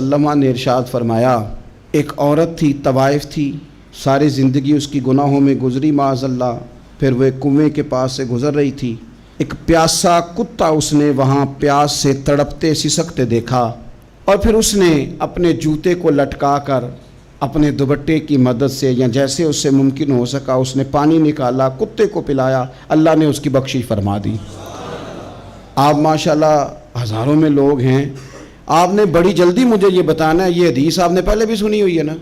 علامہ نے ارشاد فرمایا، ایک عورت تھی، طوائف تھی، ساری زندگی اس کی گناہوں میں گزری معاذ اللہ۔ پھر وہ ایک کنویں کے پاس سے گزر رہی تھی، ایک پیاسا کتا اس نے وہاں پیاس سے تڑپتے سسکتے دیکھا، اور پھر اس نے اپنے جوتے کو لٹکا کر اپنے دوپٹے کی مدد سے یا جیسے اس سے ممکن ہو سکا اس نے پانی نکالا، کتے کو پلایا، اللہ نے اس کی بخشش فرما دی۔ آپ ماشاءاللہ ہزاروں میں لوگ ہیں، آپ نے بڑی جلدی مجھے یہ بتانا ہے، یہ حدیث آپ نے پہلے بھی سنی ہوئی ہے نا؟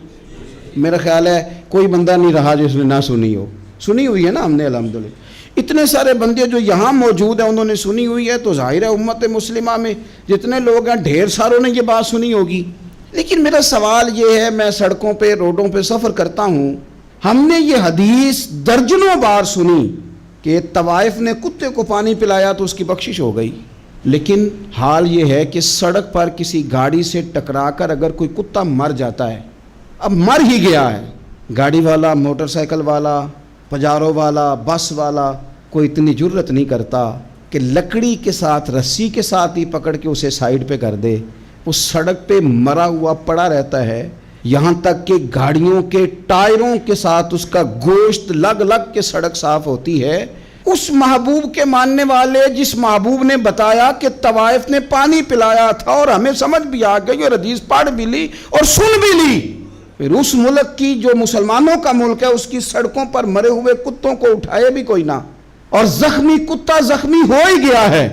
میرا خیال ہے کوئی بندہ نہیں رہا جس نے نہ سنی ہو، سنی ہوئی ہے نا ہم نے الحمدللہ۔ اتنے سارے بندے جو یہاں موجود ہیں انہوں نے سنی ہوئی ہے، تو ظاہر ہے امت مسلمہ میں جتنے لوگ ہیں ڈھیر ساروں نے یہ بات سنی ہوگی۔ لیکن میرا سوال یہ ہے، میں سڑکوں پہ روڈوں پہ سفر کرتا ہوں، ہم نے یہ حدیث درجنوں بار سنی کہ طوائف نے کتے کو پانی پلایا تو اس کی بخشش ہو گئی، لیکن حال یہ ہے کہ سڑک پر کسی گاڑی سے ٹکرا کر اگر کوئی کتا مر جاتا ہے، اب مر ہی گیا ہے، گاڑی والا، موٹر سائیکل والا، پجارو والا، بس والا کوئی اتنی جرت نہیں کرتا کہ لکڑی کے ساتھ، رسی کے ساتھ ہی پکڑ کے اسے سائیڈ پہ کر دے۔ وہ سڑک پہ مرا ہوا پڑا رہتا ہے، یہاں تک کہ گاڑیوں کے ٹائروں کے ساتھ اس کا گوشت لگ لگ کے سڑک صاف ہوتی ہے۔ اس محبوب کے ماننے والے جس محبوب نے بتایا کہ طوائف نے پانی پلایا تھا، اور ہمیں سمجھ بھی آ گئی اور حدیث پڑھ بھی لی اور سن بھی لی، پھر اس ملک کی جو مسلمانوں کا ملک ہے اس کی سڑکوں پر مرے ہوئے کتوں کو اٹھائے بھی کوئی نہ، اور زخمی کتا زخمی ہو ہی گیا ہے،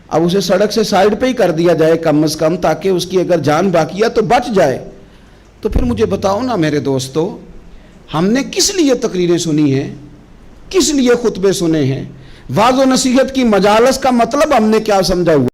اب اسے سڑک سے سائیڈ پہ ہی کر دیا جائے کم از کم، تاکہ اس کی اگر جان باقی ہے تو بچ جائے۔ تو پھر مجھے بتاؤ نا میرے دوستو، ہم نے کس لیے تقریریں سنی ہیں، کس لیے خطبے سنے ہیں، واعظ و نصیحت کی مجالس کا مطلب ہم نے کیا سمجھا ہوا؟